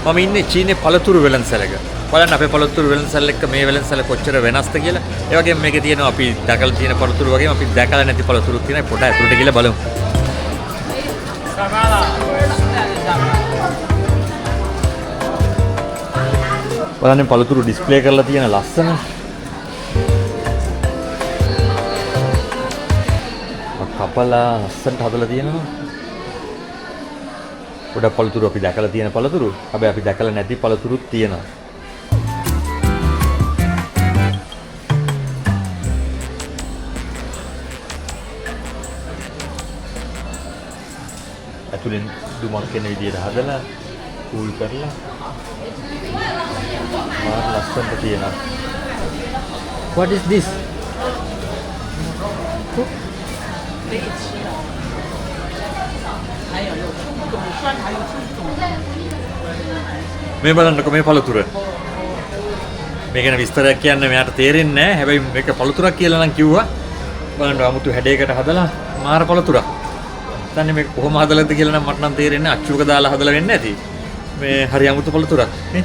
මම ඉන්නේ චීනේ පළතුරු වෙළඳසැලක. බලන්න අපේ පළතුරු වෙළඳසැල එක්ක මේ වෙළඳසැල කොච්චර වෙනස්ද කියලා. ඒ වගේම මේකේ තියෙනවා අපි දැකලා තියෙන පළතුරු වගේම අපි දැකලා නැති පළතුරුත් තියෙනවා. පොඩ ඇතුළට ගිහලා බලමු. බලන්න පළතුරු ඩිස්ප්ලේ කරලා තියෙන ලස්සන. කපලා ලස්සනට හදලා තියෙනවා. ගොඩක් පළතුරු අපි දැකලා තියෙන පළතුරු. හැබැයි අපි දැකලා නැති පළතුරුත් තියෙනවා. ඇතුලෙන් දුමක් එන විදියට හදලා කූල් කරලා මාර ලස්සනට තියෙනවා. What is this? මේ බලන්නකො මේ පළතුර. මේක ගැන විස්තරයක් කියන්න මෙයාට තේරෙන්නේ නැහැ. හැබැයි මේක පළතුරක් කියලා නම් කිව්වා. බලන්න 아무තු හැඩයකට හදලා මාර පළතුරක්. දන්නේ මේක කොහොම හදලාද කියලා නම් මට නම් තේරෙන්නේ අච්චුවක දාලා හදලා වෙන්නේ නැති. මේ හරි 아무තු පළතුරක් නේ.